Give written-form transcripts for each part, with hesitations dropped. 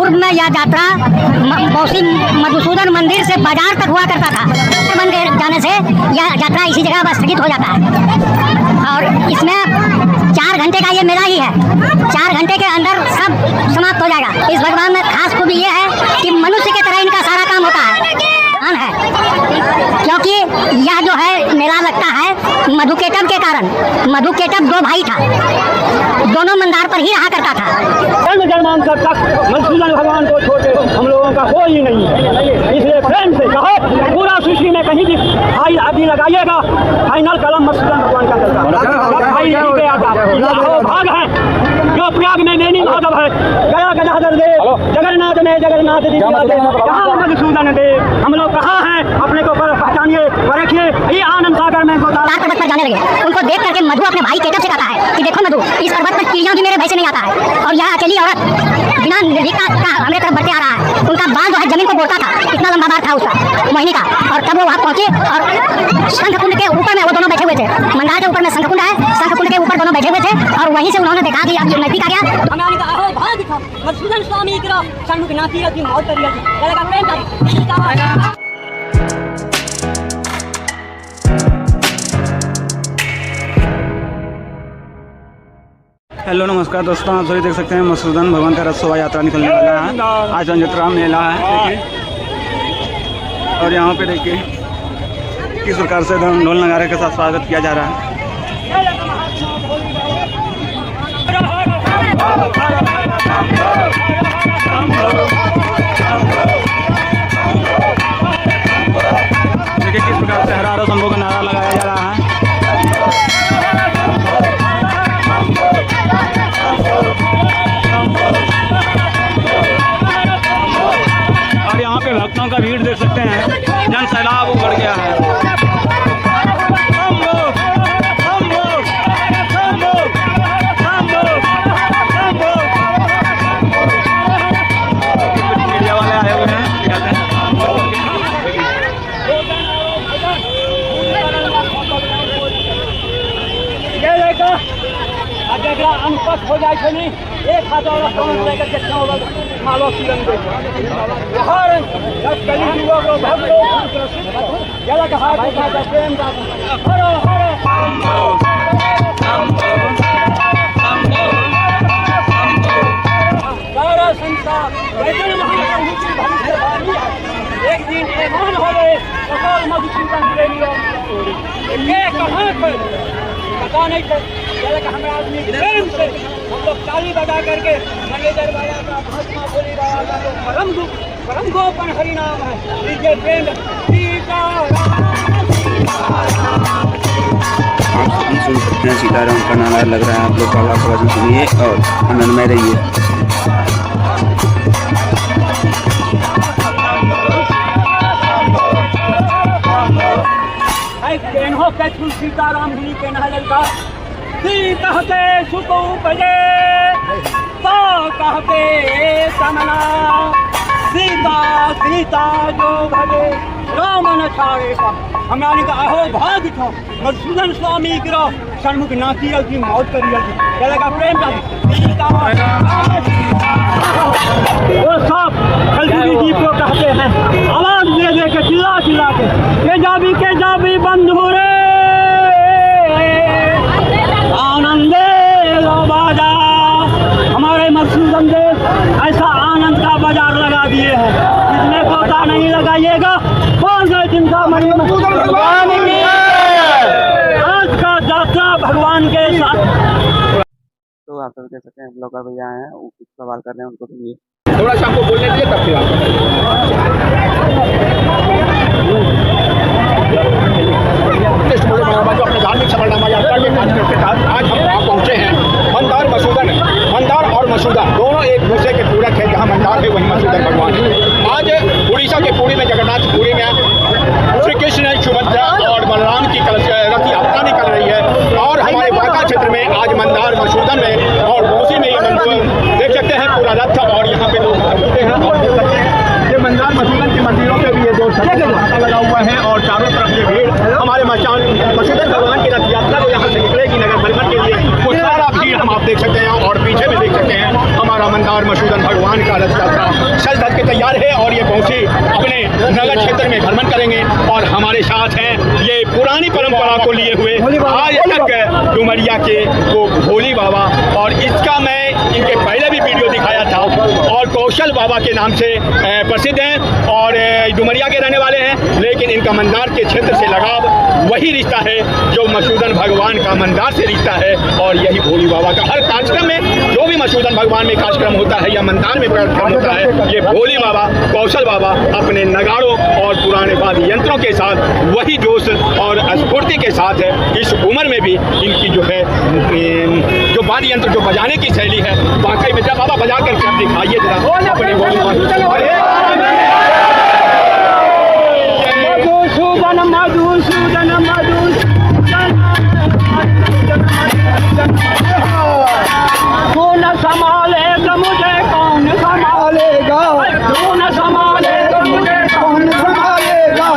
पूर्व में यह यात्रा बौसी मधुसूदन मंदिर से बाजार तक हुआ करता था। बन जाने से यह यात्रा इसी जगह पर स्थगित हो जाता है और इसमें 4 घंटे का ये मेला ही है। 4 घंटे के अंदर सब समाप्त हो जाएगा। इस भगवान में खास खूबी ये है कि मनुष्य की तरह इनका सारा काम होता है, क्योंकि यह जो है मेला लगता है मधुकेटम के कारण। मधुकेटम 2 भाई था, दोनों मंदार पर ही रहा करता था। जन्मांतर तक मधुसूदन भगवान को छोटे हम लोगों का कोई ही नहीं है। इसलिए प्रेम से कहो, पूरा सृष्टि में कहीं भी भाई अभी लगाइएगा, फाइनल कलम मधुसूदन भगवान का चलता भाई के आता भाग है जो प्रयाग में मेनी माधव है, गया गजाधर देव, जगन्नाथ में जगन्नाथ जी कहाँ मधुसूदन देव। हम लोग कहाँ हैं, अपने को पहचानिए, परखिए। ये आनंद सागर में पर्वत पर जाने लगे। उनको देख करके मधु अपने भाई केटव से कहता है कि देखो मधु, इस पर्वत पर चिड़ियों की मेरे भय से नहीं आता है और यह अकेली औरत बिना निर्भीकता का हमारे तरफ बढ़ते आ रहा है। उनका बाल जो है जमीन को बोलता था, इतना लंबा बाल था उसका मोहिनी का। और तब वो वहाँ पहुंचे और शंखकुंड के ऊपर में वो दोनों बैठे हुए थे। मंदार के ऊपर में शंखकुंड है, शंखकुंड के ऊपर दोनों बैठे हुए थे और वहीं से उन्होंने देखा कि अब ये नजदीक आ गया। मधुसूदन स्वामी षण्मुख नाथी की मौत करी। हेलो नमस्कार दोस्तों, आप सभी देख सकते हैं मधुसूदन भगवान का रथ शोभा यात्रा निकलने वाला है। आज जत्रा मेला है और यहाँ पे देखिए किस प्रकार से ढोल नगारे के साथ स्वागत किया जा रहा है। देखिए किस प्रकार से हर हर शंभो का नारा लगाया जा रहा है। और यहाँ पे भक्तों का भीड़ देख सकते हैं, जन सैलाब बढ़ गया है। मीडिया वाले आए हुए हैं, अनपट हो जाए नहीं, एक हाथ और लेकर के मालो सीरन दे हर कली युवा को भक्तो जलक हाथ उठा के प्रेम का हरो हरो सारा संसार वैसे महाप्रभु की भविष्यवाणी है। एक दिन ऐमान हो गए सकल मधुसूदन प्रेमियों ये कहाँ थे पता नहीं थे। हमें आदमी प्रेम से हम लोग ताली बजा करके मैनेजर बाबा का महात्मा भोले बाबा का तो परम गोपन हरि नाम है। लीजिए प्रेम सुन सकते हैं सीताराम का नारा लग रहा है। आप लोग बाबा का वचन सुनिए और आनंदमय रहिए। सीताराम जी के नारे का कहते सुख उपजे तो कहते समना सीता सीता जो भजे राम न छाड़े का। हमारे का अहो भाग था मधुसूदन स्वामी गिरो षण्मुख नाथी की मौत करी चलेगा प्रेम का सीता वो सब कलयुगी जी को कहते हैं। आवाज दे दे के चिल्ला चिल्ला के जाबी बंधु रे आनंदे लो बाजा। हमारे मधुसूदन देव ऐसा आनंद का बाजार लगा दिए हैं, इसमें पता नहीं लगाइएगा कौन है जिनका मणि भगवान की आज का यात्रा भगवान के साथ। तो आप सब देख सकते हैं ब्लॉगर भैया आए हैं, वो कुछ सवाल कर रहे हैं, उनको सुनिए। थोड़ा सा आपको बोलने दीजिए तब जो अपने धार्मिक सफलनामा यात्रा के कार्यक्रम के तहत आज हम वहाँ पहुँचे हैं। मंदार मधुसूदन, मंदार और मधुसूदन दोनों एक दूसरे के पूरक है। जहाँ मंदार है वहीं मधुसूदन भगवान है। आज उड़ीसा के पुरी में जगन्नाथपुरी में श्री कृष्ण सुभद्रा और बलराम की रथ यात्रा निकल रही है और हमारे बांका क्षेत्र में आज मंदार मधुसूदन में और बौसी में ये मंदिर देख सकते हैं पूरा रथ और यहाँ पे लोग होते हैं और देख सकते हैं ये मंदार मधुसूदन के मंदिरों पे भी ये दो छाता लगा हुआ है और चारों तरफ ये भीड़ हमारे मधुसूदन भगवान की रथ यात्रा को यहाँ से निकलेगी नगर भ्रमण के लिए। वो सारा भीड़ हम आप देख सकते हैं और पीछे में देख सकते हैं हमारा मंदार मधुसूदन भगवान का रथ यात्रा साथ हैं, ये पुरानी परंपरा को लिए हुए आज तक डुमरिया के वो भोली बाबा, और इसका मैं इनके पहले भी वीडियो दिखाया था, और कौशल बाबा के नाम से प्रसिद्ध हैं और डुमरिया के रहने वाले हैं, लेकिन इनका मंदार के क्षेत्र से लगाव वही रिश्ता है जो मधुसूदन भगवान का मंदार से रिश्ता है। और यही भोली बाबा का हर कार्यक्रम में जो भी मधुसूदन भगवान में कार्यक्रम होता है या मंदार में कार्यक्रम होता है, ये भोली बाबा कौशल बाबा अपने नगाड़ों और पुराने वाद्य यंत्रों के साथ वही जोश और स्फूर्ति के साथ है। इस उम्र में भी इनकी जो है जो वाद्य यंत्र जो बजाने की शैली है, वाकई में जब बाबा बजा कर दिखाइए जरा अपने भोली मधुसूदन मधुसूदन मधुसूदन कौन संभालेगा मुझे, कौन संभालेगा, कौन संभालेगा मुझे, कौन संभालेगा।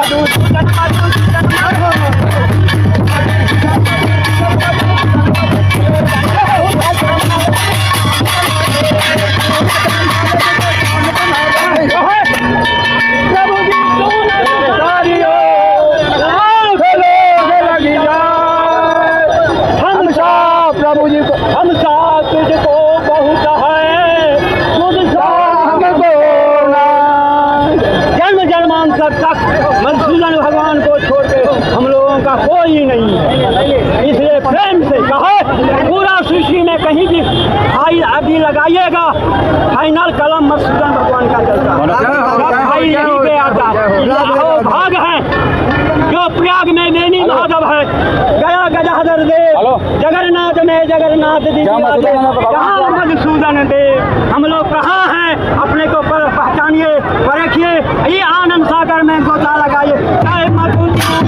प्रभु जी हम साथ तुझको बहुत है, तुझसा हमको जन्म जन्मांतर तक मधुसूदन भगवान को छोड़ के हम लोगों का कोई नहीं है। इसलिए प्रेम से कहे पूरा सृष्टि में कहीं भी भाई अभी लगाइएगा, फाइनल कलम मधुसूदन भगवान का चलता भाई यहीं पे आता। लाखों भाग है जो प्रयाग में मेनी माधव है, गया गजाधर देव, जगन्नाथ में जगन्नाथ कहाँ मधुसूदन देव। हम लोग कहाँ हैं, अपने को पहचानिए, परखिए, ये आनंद सागर में गोता लगाइए। जय मधुसूदन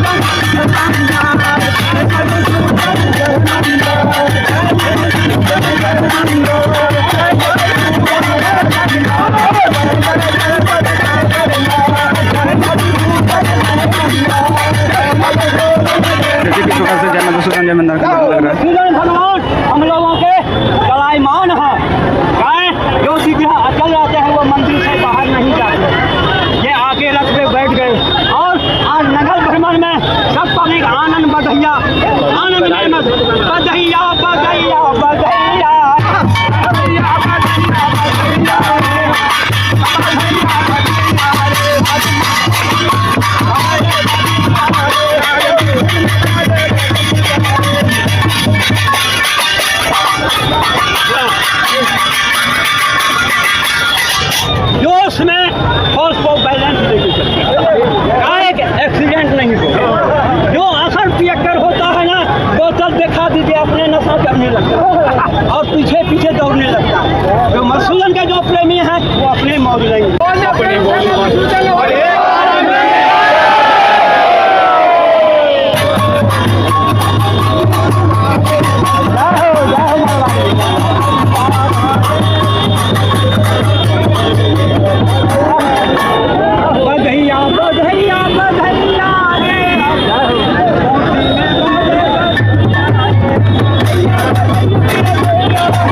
जय मंदार का लग रहा है। भगवान हम लोगों के कलाईमान है, गाय जो चल जाते हैं वो मंदिर से बाहर नहीं जाते, ये आके रथ पे बैठ गए। और आज नगर भ्रमण में सब पब्लिक आनंद बधैया, आनंद में बधैया बधैया बधैया। जोश में हॉर्स को बैलेंस लेके चलते, एक्सीडेंट नहीं हो। जो असर पियक्कर होता है ना, बोतल दिखा दीजिए अपने नशा करने लगता और पीछे पीछे दौड़ने लगता। जो मधुसूदन के जो प्रेमी हैं वो अपने मौज नहीं बधैया बधैया बधैया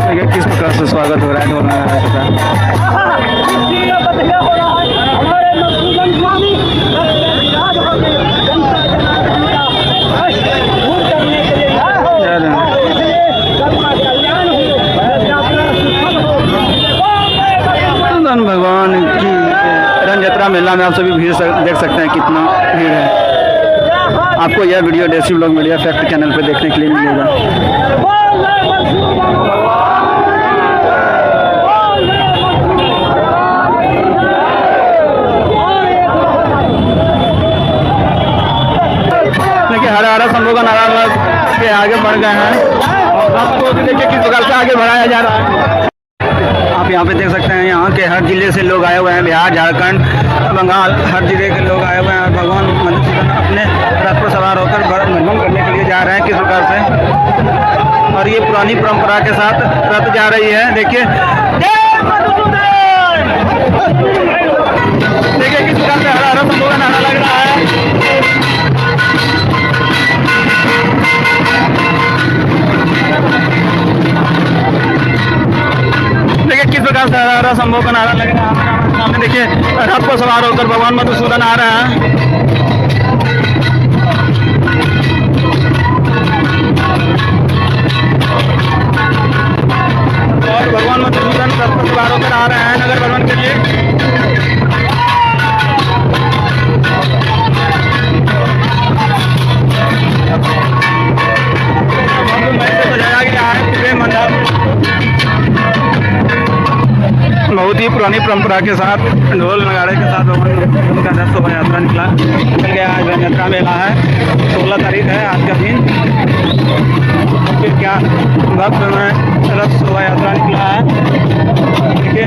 देखिए किस प्रकार से स्वागत हो रहा है ढोल नगाड़े का। बधैया हो रहा है हमारे मधुसूदन स्वामी भगवान की रंग यात्रा मेला में आप सभी भीड़ देख सकते हैं, कितना भीड़ है। आपको यह वीडियो देसी ब्लॉग मीडिया फैक्ट चैनल पर देखने के लिए मिलेगा। देखिए हरा हरा संभव का नारा के आगे बढ़ गए हैं और आपको देखिए किस प्रकार से आगे बढ़ाया जा रहा है। आप यहाँ पे देख सकते हैं, यहाँ के हर जिले से लोग आए हुए हैं, बिहार, झारखंड, बंगाल, हर जिले के लोग आए हुए हैं और भगवान मधुसूदन अपने रथ पर सवार होकर भ्रमण करने के लिए जा रहे हैं किस प्रकार से। और ये पुरानी परंपरा के साथ रथ जा रही है। देखिए देखिए किस प्रकार से हरा हरा संभव का नारा लग रहा है। देखिए किस प्रकार से हरा हरा संभव का नारा लग रहा है। सामने देखिए रथ पर सवार होकर भगवान मधुसूदन आ रहा है। सवार होकर आ रहे हैं नगर भ्रमण के लिए। सजाया गया है पूरे मंडप, बहुत ही पुरानी परंपरा के साथ ढोल नगाड़े के साथ उनका रथ शोभा यात्रा निकल गया। आज रथ यात्रा मेला है, 16 तारीख है आज का दिन। फिर क्या भक्त में रथ शोभा यात्रा निकला है। देखिए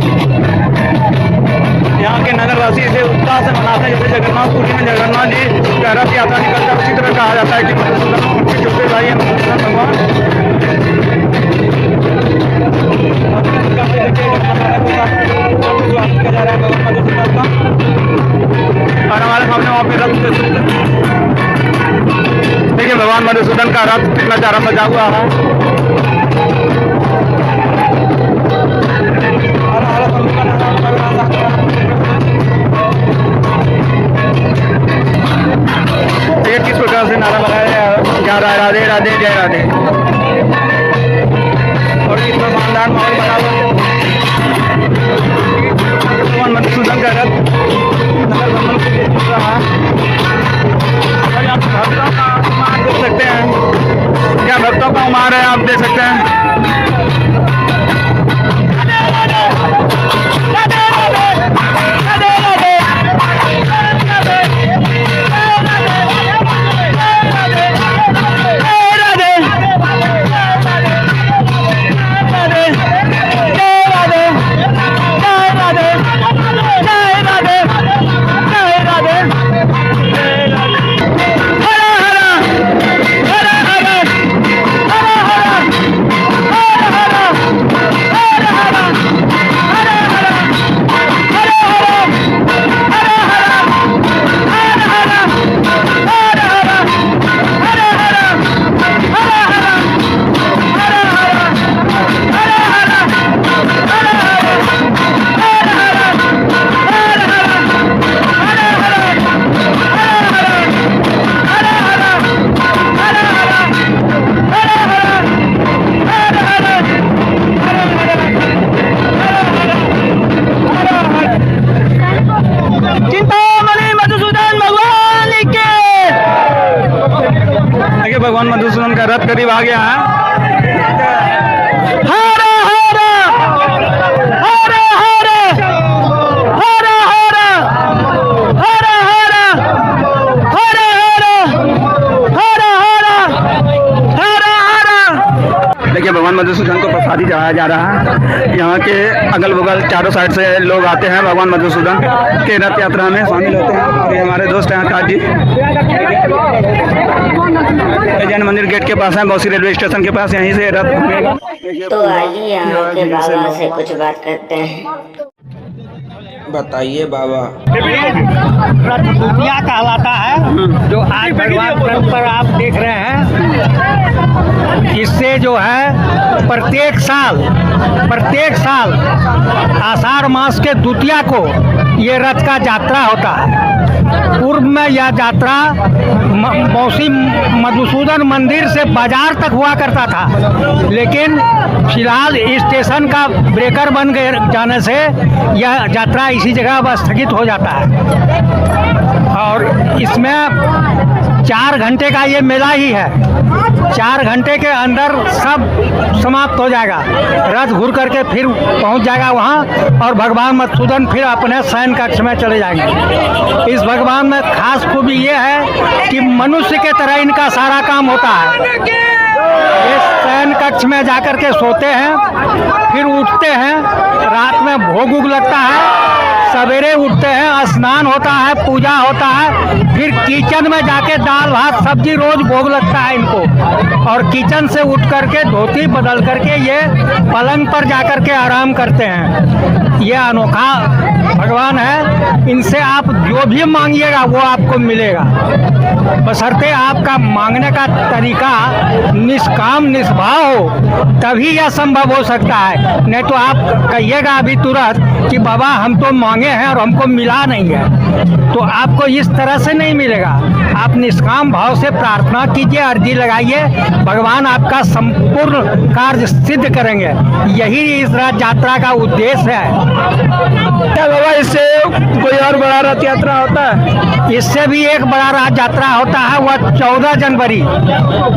यहाँ के नगरवासी इसे उत्साह से मनाते हैं। जैसे जगन्नाथपुरी में जगन्नाथ जी का रथ यात्रा निकलता है, उसी तरह कहा जाता है कि मधुसूदन छोटे भाई हैं मधुसूदन भगवान। और हमारे सामने वहाँ पे रथ देखिए, भगवान मधुसूदन का रथ कितना प्यारा सजा हुआ है। देखिए किस प्रकार से नारा लगाया जा रहा है, राधे राधे जय राधे। और कितना शानदार माहौल बना हुआ भगवान मधुसूदन का रथ नगर भ्रमण के लिए चल रहा है। और आप भक्तों का उमार देख सकते हैं, क्या भक्तों का उमार है आप देख सकते हैं। भगवान मधुसूदन का रथ करीब आ गया है। हरे हरे हरे हरे हरे हरे हरे हरे हरे हरे हरे हरे। देखिए भगवान मधुसूदन को प्रसादी चढ़ाया जा रहा है। यहाँ के अगल बगल चारों साइड से लोग आते हैं भगवान मधुसूदन के रथ यात्रा में शामिल होते हैं। और ये हमारे दोस्त हैं आकाश जी, जैन मंदिर गेट के पास है, बौसी रेलवे स्टेशन के पास, यहीं से रथ घूमेगा। तो आइए यहाँ के बाबा से कुछ बात करते हैं। बताइए बाबा। रथ दुतिया कहलाता है, जो आज भगवान रथ पर आप देख रहे हैं। इससे जो है प्रत्येक साल आषाढ़ मास के द्वितीया को ये रथ का यात्रा होता है। पूर्व में यह यात्रा बौसी मधुसूदन मंदिर से बाजार तक हुआ करता था, लेकिन फिलहाल स्टेशन का ब्रेकर बन जाने से यह यात्रा इसी जगह पर स्थगित हो जाता है। और इसमें 4 घंटे का ये मेला ही है। 4 घंटे के अंदर सब समाप्त हो जाएगा। रथ घूर करके फिर पहुंच जाएगा वहां, और भगवान मधुसूदन फिर अपने शयन कक्ष में चले जाएंगे। इस भगवान में खास खूबी ये है कि मनुष्य के तरह इनका सारा काम होता है। ये शयन कक्ष में जाकर के सोते हैं, फिर उठते हैं, रात में भोग उग लगता है, सवेरे उठते हैं, स्नान होता है, पूजा होता है, फिर किचन में जाके दाल भात सब्जी रोज भोग लगता है इनको। और किचन से उठ करके धोती बदल करके ये पलंग पर जाकर के आराम करते हैं। ये अनोखा भगवान है। इनसे आप जो भी मांगिएगा वो आपको मिलेगा, बशर्ते आपका मांगने का तरीका निष्काम निष्भाव हो, तभी यह संभव हो सकता है। नहीं तो आप कहिएगा अभी तुरंत कि बाबा हम तो मांगे हैं और हमको मिला नहीं है, तो आपको इस तरह से नहीं मिलेगा। आप निष्काम भाव से प्रार्थना कीजिए, अर्जी लगाइए, भगवान आपका संपूर्ण कार्य सिद्ध करेंगे। यही इस रथ यात्रा का उद्देश्य है। क्या बाबा इससे कोई और बड़ा रथ यात्रा होता है? इससे भी एक बड़ा रथ यात्रा होता है, वह 14 जनवरी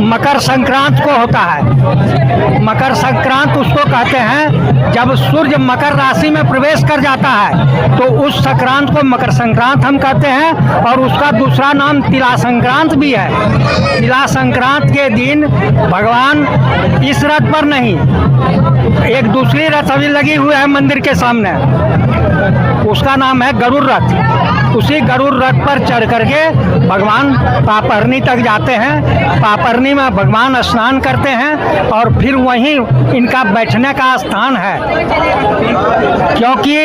मकर संक्रांत को होता है। मकर संक्रांत उसको कहते हैं जब सूर्य मकर राशि में प्रवेश कर जाता है, तो उस संक्रांत को मकर संक्रांत हम कहते हैं। और उसका दूसरा नाम तिला संक्रांत भी है। तिला संक्रांत के दिन भगवान इस रथ पर नहीं, एक दूसरी रथ अभी लगी हुई है मंदिर के सामने, उसका नाम है गरुड़ रथ। उसी गरुड़ रथ पर चढ़ करके भगवान पापरनी तक जाते हैं। पापरनी में भगवान स्नान करते हैं और फिर वहीं इनका बैठने का स्थान है। क्योंकि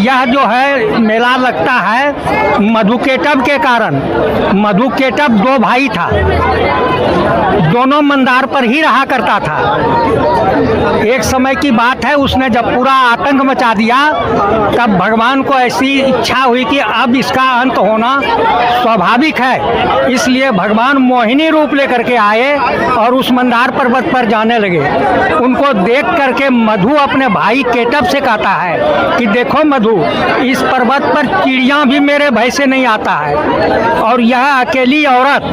यह जो है मेला लगता है मधुकेटव के कारण। मधुकेटव 2 भाई था, दोनों मंदार पर ही रहा करता था। एक समय की बात है, उसने जब पूरा आतंक मचा दिया, तब भगवान को ऐसी इच्छा हुई कि अब इसका अंत होना स्वाभाविक है। इसलिए भगवान मोहिनी रूप लेकर के आए और उस मंदार पर्वत पर जाने लगे। उनको देख करके मधु अपने भाई केटव से कहता है कि देखो मधु, इस पर्वत पर चिड़िया भी मेरे भय से नहीं आता है, और यह अकेली औरत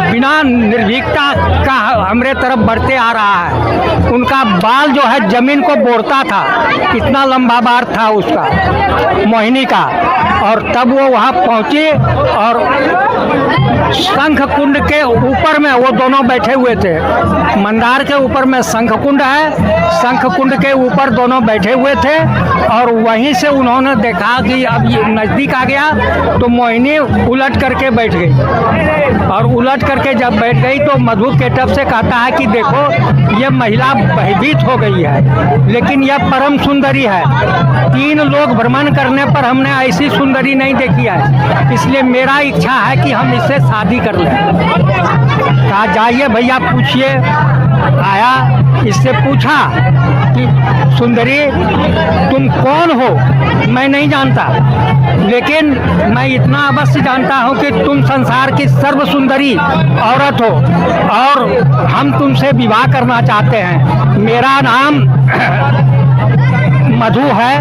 बिना निर्भीकता का हमरे तरफ बढ़ते आ रहा है। उनका बाल जो है जमीन को बोरता था, इतना लंबा बाल था उसका, मोहिनी का। और तब वो वहाँ पहुँचे और शंख कुंड के ऊपर में वो दोनों बैठे हुए थे। मंदार के ऊपर में शंख कुंड है, शंख कुंड के ऊपर दोनों बैठे हुए थे। और वहीं से उन्होंने देखा कि अब ये नज़दीक आ गया, तो मोहिनी उलट करके बैठ गई। और उलट करके जब बैठ गई तो मधु केटव से कहता है कि देखो ये महिला भयभीत हो गई है, लेकिन यह परम सुंदरी है। 3 लोग भ्रमण करने पर हमने ऐसी सुंदरी नहीं देखी है, इसलिए मेरा इच्छा है कि हम इससे शादी कर लें। कहा जाइए भैया पूछिए। आया, इससे पूछा कि सुंदरी तुम कौन हो? मैं नहीं जानता, लेकिन मैं इतना अवश्य जानता हूँ कि तुम संसार की सर्व सुंदरी औरत हो और हम तुमसे विवाह करना चाहते हैं। मेरा नाम मधु है,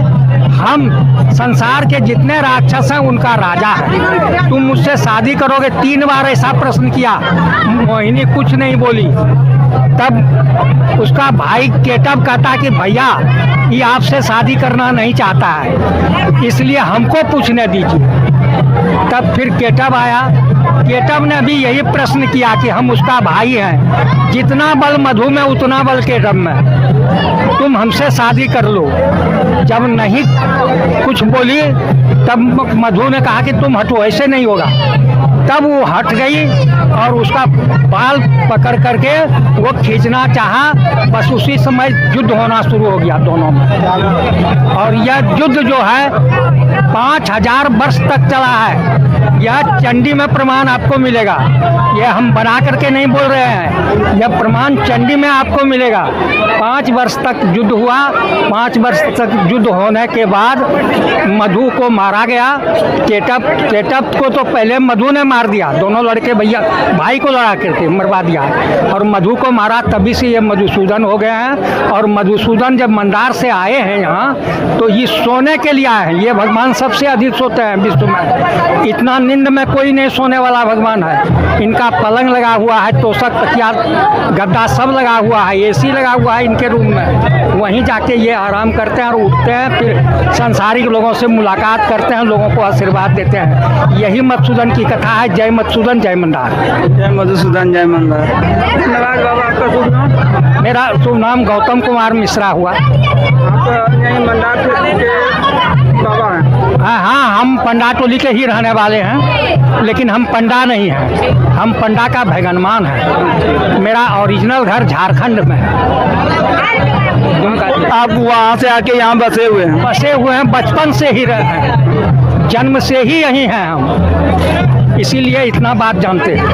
हम संसार के जितने राक्षस हैं उनका राजा है, तुम मुझसे शादी करोगे? 3 बार ऐसा प्रश्न किया, मोहिनी कुछ नहीं बोली। तब उसका भाई केटव कहता कि भैया ये आपसे शादी करना नहीं चाहता है, इसलिए हमको पूछने दीजिए। तब फिर केटव आया। केटव ने भी यही प्रश्न किया कि हम उसका भाई हैं, जितना बल मधु में उतना बल केटव में, तुम हमसे शादी कर लो। जब नहीं कुछ बोली तब मधु ने कहा कि तुम हटो, ऐसे नहीं होगा। तब वो हट गई और उसका बाल पकड़ करके वो खींचना चाहा, बस उसी समय युद्ध होना शुरू हो गया दोनों में। और यह युद्ध जो है 5000 वर्ष तक चला है। यह चंडी में प्रमाण आपको मिलेगा, यह हम बना करके नहीं बोल रहे हैं, यह प्रमाण चंडी में आपको मिलेगा। 5 वर्ष तक युद्ध हुआ। 5 वर्ष तक युद्ध होने के बाद मधु को मारा गया। केटव को तो पहले मधु ने मार दिया, दोनों लड़के भैया भाई को लड़ा करके मरवा दिया, और मधु को मारा, तभी से ये मधुसूदन हो गए हैं। और मधुसूदन जब मंदार से आए हैं यहाँ, तो ये सोने के लिए आए हैं। ये भगवान सबसे अधिक सोते हैं विश्व में, इतना नींद में कोई नहीं सोने वाला भगवान है। इनका पलंग लगा हुआ है, तोशक तकिया गद्दा सब लगा हुआ है, एसी लगा हुआ है इनके रूम में। वहीं जाके ये आराम करते हैं और उठते हैं, फिर संसारिक लोगों से मुलाकात करते हैं, लोगों को आशीर्वाद देते हैं। यही मधुसूदन की कथा है। जय मधुसूदन, जय मंदार। जय मधुसूदन, जय मंदार। धन्यवाद बाबा। आपका शुभ नाम? मेरा शुभ नाम गौतम कुमार मिश्रा हुआ। आप यहीं मंदार के बाबा हैं? हाँ, हम पंडा टोली के ही रहने वाले हैं, लेकिन हम पंडा नहीं हैं, हम पंडा का भैगनमान है। मेरा ओरिजिनल घर झारखंड में है। आप वहाँ से आके यहाँ बसे हुए हैं? बसे हुए हैं, बचपन से ही रहे हैं, जन्म से ही यहीं हैं हम, इसीलिए इतना बात जानते हैं।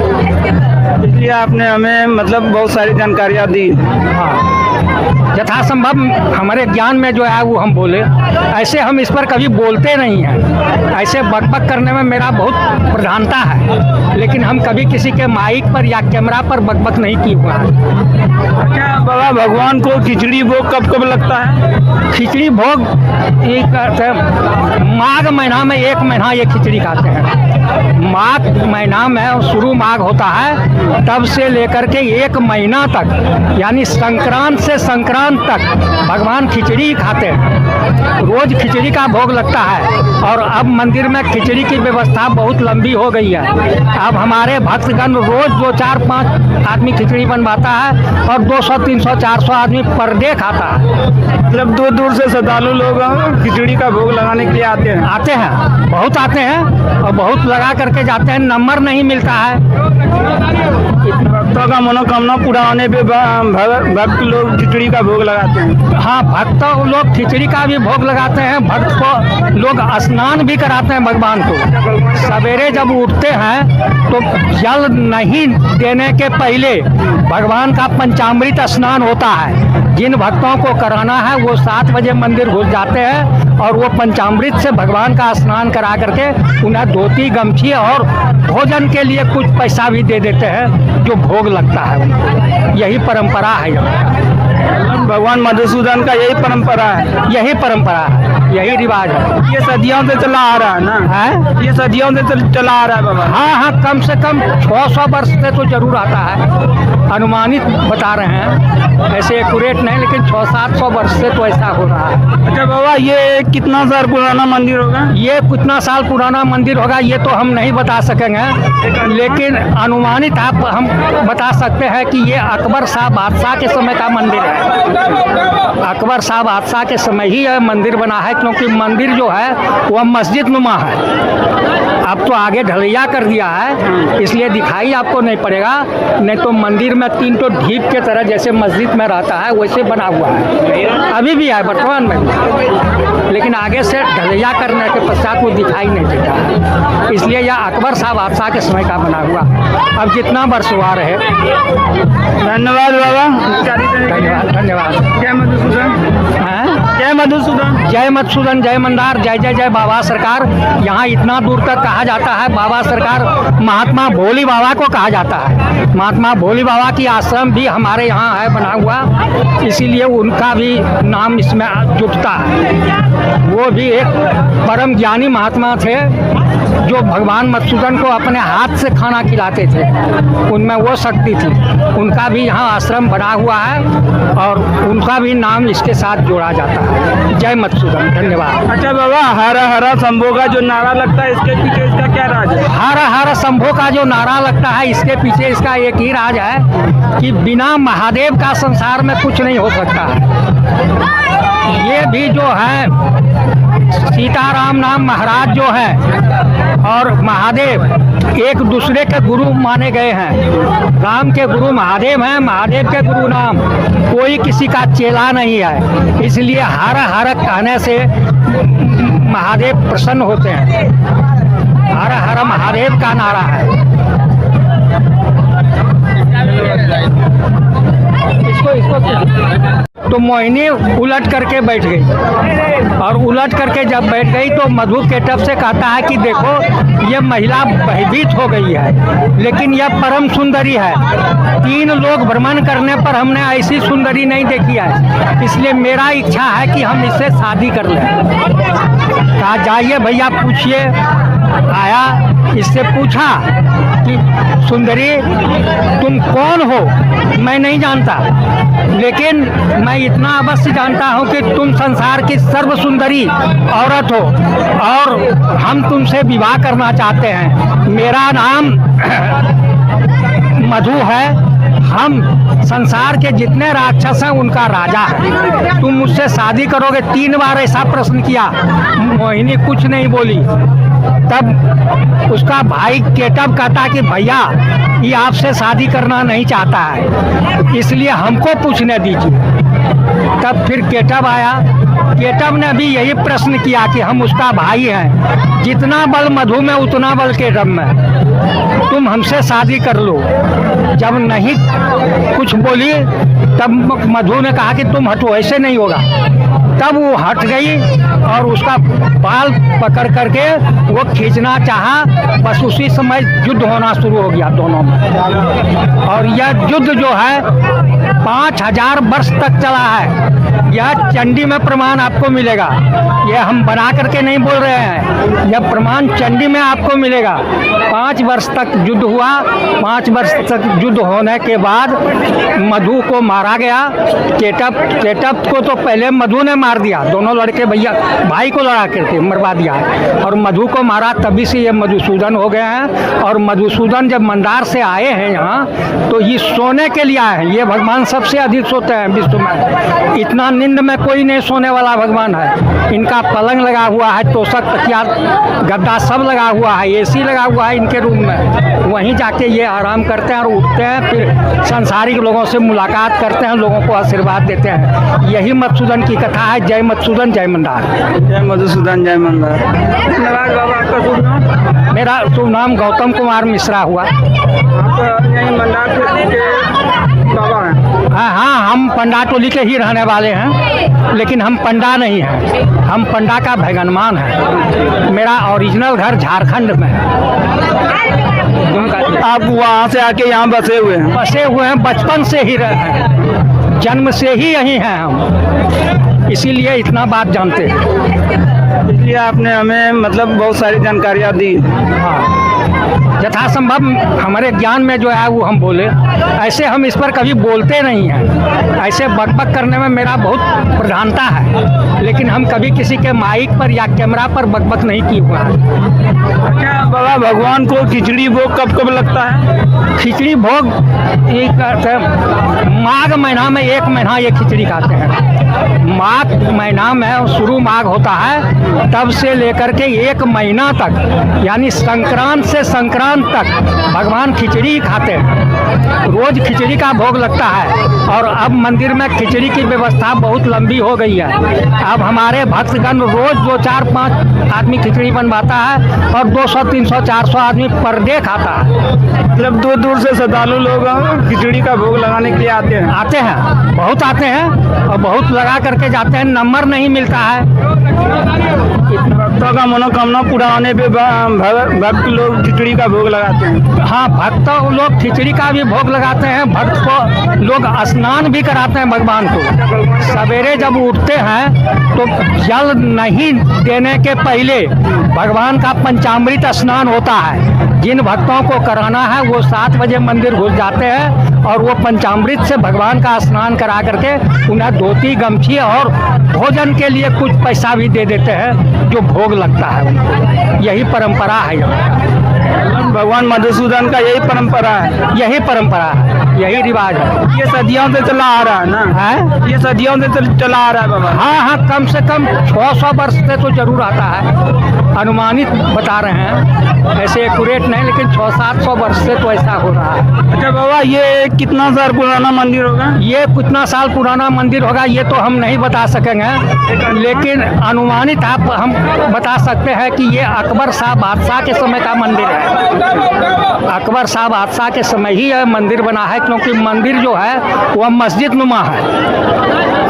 इसलिए आपने हमें मतलब बहुत सारी जानकारियाँ दी। हाँ, यथासंभव हमारे ज्ञान में जो है वो हम बोले। ऐसे हम इस पर कभी बोलते नहीं हैं, ऐसे बकबक करने में मेरा बहुत प्रधानता है, लेकिन हम कभी किसी के माइक पर या कैमरा पर बकबक नहीं की हुआ है। क्या बाबा भगवान को खिचड़ी भोग कब कब लगता है? खिचड़ी भोग ये कहते हैं माघ महीना में, 1 महीना ये खिचड़ी खाते हैं। माघ महीना में शुरू माघ होता है, तब से लेकर के 1 महीना तक, यानी संक्रांत से संक्रांत तक भगवान खिचड़ी ही खाते हैं। रोज खिचड़ी का भोग लगता है, और अब मंदिर में खिचड़ी की व्यवस्था बहुत लंबी हो गई है। अब हमारे भक्तगण रोज 2, 4, 5 आदमी खिचड़ी बनवाता है, और 200, 300, 400 आदमी पर डे खाता है। मतलब दूर दूर से श्रद्धालु लोग खिचड़ी का भोग लगाने के लिए आते हैं? आते हैं, बहुत आते हैं, और बहुत लगा करके जाते हैं। नंबर नहीं मिलता है। भक्तों का मनोकामना पूरा होने पे भक्त लोग खिचड़ी का भोग लगाते हैं। हाँ, भक्त लोग खिचड़ी का भी भोग लगाते हैं। भक्त को लोग स्नान भी कराते हैं भगवान को। सवेरे जब उठते हैं तो जल नहीं देने के पहले भगवान का पंचामृत स्नान होता है। जिन भक्तों को कराना है वो 7 बजे मंदिर घुस जाते हैं, और वो पंचामृत से भगवान का स्नान करा करके उन्हें धोती, गमछी और भोजन के लिए कुछ पैसा भी दे देते हैं, जो भोग लगता है उनको। यही परंपरा है यहाँ। भगवान मधुसूदन का यही परंपरा है? यही परंपरा है, यही रिवाज है। ये सदियों से चला आ रहा है ना? है, ये सदियों से चला आ रहा है बाबा? हाँ हाँ, कम से कम 600 वर्ष से तो जरूर आता है। अनुमानित बता रहे हैं, ऐसे एक्यूरेट नहीं, लेकिन 600-700 वर्ष से तो ऐसा हो रहा है। अच्छा बाबा, ये कितना साल पुराना मंदिर होगा? ये कितना साल पुराना मंदिर होगा ये तो हम नहीं बता सकेंगे, लेकिन अनुमानित हम बता सकते हैं कि ये अकबर शाह बादशाह के समय का मंदिर है। अकबर शाह बादशाह के समय ही यह मंदिर बना है, क्योंकि मंदिर जो है वह मस्जिद नुमा है। अब तो आगे ढलैया कर दिया है, इसलिए दिखाई आपको नहीं पड़ेगा। नहीं तो मंदिर में 3 तो ढीप के तरह जैसे मस्जिद में रहता है वैसे बना हुआ है, अभी भी है वर्तमान में, लेकिन आगे से ढलैया करने के पश्चात वो दिखाई नहीं देता है। इसलिए यह अकबर शाह बादशाह के समय का बना हुआ। अब जितना वर्ष हुआ रहे। धन्यवाद बाबा। धन्यवाद, धन्यवाद। जय मधुसूदन। जय मधुसूदन। जय मधुसूदन, जय मंदार, जय जय जय बाबा सरकार। यहाँ इतना दूर तक कहा जाता है बाबा सरकार महात्मा भोली बाबा को कहा जाता है। महात्मा भोली बाबा की आश्रम भी हमारे यहाँ है बना हुआ, इसीलिए उनका भी नाम इसमें जुटता है। वो भी एक परम ज्ञानी महात्मा थे, जो भगवान मधुसूदन को अपने हाथ से खाना खिलाते थे। उनमें वो शक्ति थी। उनका भी यहाँ आश्रम बना हुआ है, और उनका भी नाम इसके साथ जोड़ा जाता है। जय मधुसूदन, धन्यवाद। अच्छा बाबा, हरा हरा शंभो का जो नारा लगता है, इसके पीछे इसका क्या राज है? हरा हरा शंभो का जो नारा लगता है, इसके पीछे इसका एक ही राज है कि बिना महादेव का संसार में कुछ नहीं हो सकता है। ये भी जो है सीताराम नाम महाराज जो है और महादेव एक दूसरे के गुरु माने गए हैं। राम के गुरु महादेव हैं, महादेव के गुरु राम। कोई किसी का चेला नहीं है, इसलिए हर हर कहने से महादेव प्रसन्न होते हैं। हर हर महादेव का नारा है। इसको तो मोहिनी उलट करके बैठ गई, और उलट करके जब बैठ गई तो मधु केटप से कहता है कि देखो ये महिला भयभीत हो गई है, लेकिन यह परम सुंदरी है। 3 लोग भ्रमण करने पर हमने ऐसी सुंदरी नहीं देखी है, इसलिए मेरा इच्छा है कि हम इससे शादी कर लें। कहा जाइए भैया पूछिए। आया, इससे पूछा कि सुंदरी तुम कौन हो? मैं नहीं जानता, लेकिन मैं इतना अवश्य जानता हूँ कि तुम संसार की सर्व सुंदरी औरत हो, और हम तुमसे विवाह करना चाहते हैं। मेरा नाम मधु है। हम संसार के जितने राक्षस हैं उनका राजा है। तुम मुझसे शादी करोगे? 3 बार ऐसा प्रश्न किया। मोहिनी कुछ नहीं बोली। तब उसका भाई केटप कहता कि भैया ये आपसे शादी करना नहीं चाहता है, इसलिए हमको पूछने दीजिए। तब फिर केटव आया। केटव ने भी यही प्रश्न किया कि हम उसका भाई हैं, जितना बल मधु में उतना बल केटव में, तुम हमसे शादी कर लो। जब नहीं कुछ बोली तब मधु ने कहा कि तुम हटो, ऐसे नहीं होगा। तब वो हट गई और उसका बाल पकड़ करके वो खींचना चाहा। बस उसी समय युद्ध होना शुरू हो गया दोनों में। और यह युद्ध जो है 5000 वर्ष तक चला है। यह चंडी में प्रमाण आपको मिलेगा, यह हम बना करके नहीं बोल रहे हैं, यह प्रमाण चंडी में आपको मिलेगा। 5 वर्ष तक युद्ध हुआ। 5 वर्ष तक युद्ध होने के बाद मधु को मारा गया। केटव को तो पहले मधु ने मार दिया, दोनों लड़के भैया भाई को लड़ा करके मरवा दिया है। और मधु को मारा, तभी से ये मधुसूदन हो गए हैं। और मधुसूदन जब मंदार से आए हैं यहाँ, तो ये सोने के लिए आए हैं। ये भगवान सबसे अधिक सोते हैं विश्व में, इतना नींद में कोई नहीं सोने वाला भगवान है। इनका पलंग लगा हुआ है, तोशक तकिया गद्दा सब लगा हुआ है, एसी लगा हुआ है इनके रूम में। वहीं जाके ये आराम करते हैं और उठते हैं, फिर संसारिक लोगों से मुलाकात करते हैं, लोगों को आशीर्वाद देते हैं। यही मधुसूदन की कथा है। जय मधुसूदन, जय मंदार। जय मधुसूदन, जय मंदार। धन्यवाद बाबा। आपका शुभ नाम? मेरा शुभ नाम गौतम कुमार मिश्रा हुआ। आप यहीं मंदार के बाबा हैं? हाँ, हम पंडा टोली के ही रहने वाले हैं, लेकिन हम पंडा नहीं हैं, हम पंडा का भैगनमान है। मेरा ओरिजिनल घर झारखंड में है। आप वहाँ से आके यहाँ बसे हुए हैं? बसे हुए हैं, बचपन से ही रहे हैं, जन्म से ही यहीं हैं हम, इसीलिए इतना बात जानते हैं। इसलिए आपने हमें मतलब बहुत सारी जानकारियाँ दी। हाँ, यथासंभव हमारे ज्ञान में जो है वो हम बोले। ऐसे हम इस पर कभी बोलते नहीं हैं, ऐसे बकबक करने में मेरा बहुत प्रधानता है, लेकिन हम कभी किसी के माइक पर या कैमरा पर बकबक नहीं की हुआ है। क्या बाबा भगवान को खिचड़ी भोग कब कब लगता है? खिचड़ी भोग माघ महीना में 1 महीना ये खिचड़ी खाते हैं। माघ महीना में शुरू माघ होता है, तब से लेकर के 1 महीना तक, यानी संक्रांत से संक्रांत तक भगवान खिचड़ी खाते हैं। रोज खिचड़ी का भोग लगता है। और अब मंदिर में खिचड़ी की व्यवस्था बहुत लंबी हो गई है। अब हमारे भक्तगण रोज 2, 4, 5 आदमी खिचड़ी बनवाता है और 200, 300, 400 आदमी पर डे खाता है। मतलब दूर दूर से श्रद्धालु लोग खिचड़ी का भोग लगाने के लिए आते हैं? बहुत आते हैं और बहुत लगा करके जाते हैं, नंबर नहीं मिलता है। भक्तों का मनोकामना पूरा होने पे भक्त लोग खिचड़ी का भोग लगाते हैं। हाँ, भक्त लोग खिचड़ी का भी भोग लगाते हैं। भक्त को लोग स्नान भी कराते हैं भगवान को। सवेरे जब उठते हैं तो जल नहीं देने के पहले भगवान का पंचामृत स्नान होता है। जिन भक्तों को कराना है वो 7 बजे मंदिर घुस जाते हैं और वो पंचामृत से भगवान का स्नान करा करके उन्हें धोती, गमछी और भोजन के लिए कुछ पैसा भी दे देते हैं, जो भोग लगता है उनको। यही परंपरा है यहाँ। भगवान मधुसूदन का यही परंपरा है? यही परंपरा है, यही रिवाज है। ये सदियों से चला आ रहा है ना? है, ये सदियों से चला आ रहा है बाबा? हाँ, कम से कम 600 वर्ष से तो जरूर आता है। अनुमानित बता रहे हैं, ऐसे एक्यूरेट नहीं, लेकिन 600-700 वर्ष से तो ऐसा हो रहा है। अच्छा बाबा, ये कितना साल पुराना मंदिर होगा? ये कितना साल पुराना मंदिर होगा ये तो हम नहीं बता सकेंगे, लेकिन अनुमानित हम बता सकते हैं कि ये अकबर शाह बादशाह के समय का मंदिर है। अकबर शाह बादशाह के समय ही यह मंदिर बना है, क्योंकि मंदिर जो है वह मस्जिद नुमा है।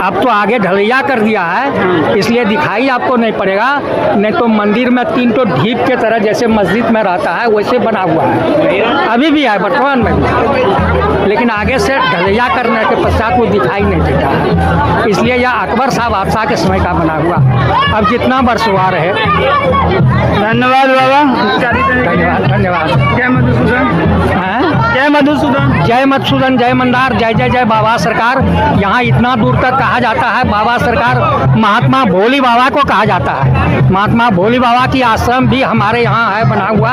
अब तो आगे ढलैया कर दिया है, इसलिए दिखाई आपको नहीं पड़ेगा, नहीं तो मंदिर में 3 तो ढीप के तरह जैसे मस्जिद में रहता है वैसे बना हुआ है, अभी भी है वर्तमान में भी। लेकिन आगे से ढलैया करने के पश्चात वो दिखाई नहीं देता है, इसलिए यह अकबर शाह बादशाह के समय का बना हुआ। अब जितना वर्ष हुआ रहे। धन्यवाद बाबा। धन्यवाद, धन्यवाद। जय मधुसूदन। जय मधुसूदन, जय मधुसूदन, जय मंदार, जय जय जय बाबा सरकार। यहाँ इतना दूर तक कहा जाता है बाबा सरकार महात्मा भोली बाबा को कहा जाता है। महात्मा भोली बाबा की आश्रम भी हमारे यहाँ है बना हुआ,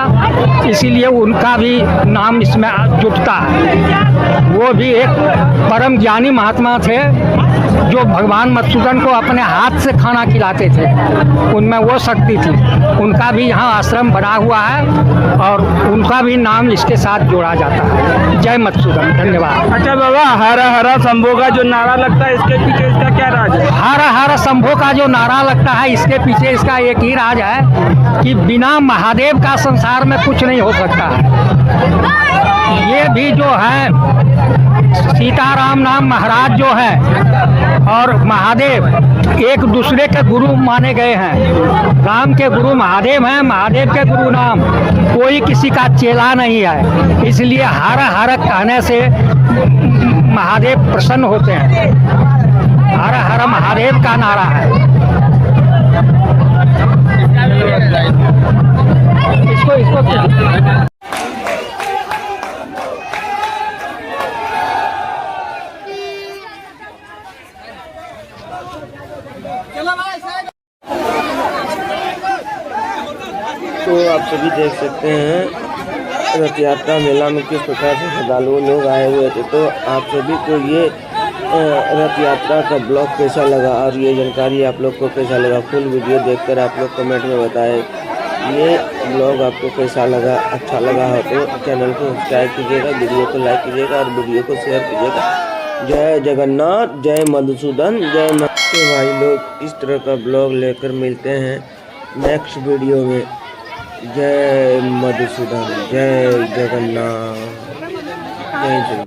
इसीलिए उनका भी नाम इसमें जुटता है। वो भी एक परम ज्ञानी महात्मा थे जो भगवान मधुसूदन को अपने हाथ से खाना खिलाते थे, उनमें वो शक्ति थी। उनका भी यहाँ आश्रम बना हुआ है और उनका भी नाम इसके साथ जोड़ा जाता है। जय मधुसूदन। मधुसूदन। धन्यवाद। अच्छा बाबा, हरा हरा शंभो का जो नारा लगता है, इसके पीछे इसका क्या राज है? हर हर शंभो का जो नारा लगता है, इसके पीछे इसका एक ही राज है कि बिना महादेव का संसार में कुछ नहीं हो सकता है। ये भी जो है सीताराम नाम महाराज जो है और महादेव एक दूसरे के गुरु माने गए हैं। राम के गुरु महादेव हैं, महादेव के गुरु राम, कोई किसी का चेला नहीं है। इसलिए हर हर कहने से महादेव प्रसन्न होते हैं। हर हर महादेव का नारा है। इसको तो आप सभी देख सकते हैं रथ यात्रा मेला में किस प्रकार से श्रद्धालु लोग आए हुए थे। तो आप सभी को ये रथ यात्रा का ब्लॉग कैसा लगा और ये जानकारी आप लोग को कैसा लगा, फुल वीडियो देखकर आप लोग कमेंट में बताएं। ये ब्लॉग आपको कैसा लगा, अच्छा लगा हो तो चैनल को सब्सक्राइब कीजिएगा, वीडियो को लाइक कीजिएगा और वीडियो को शेयर कीजिएगा। जय जगन्नाथ, जय मधुसूदन, जय भाई लोग। इस तरह का ब्लॉग लेकर मिलते हैं नेक्स्ट वीडियो में। जय मधुसूदन, जय जगन्नाथ, जय श्री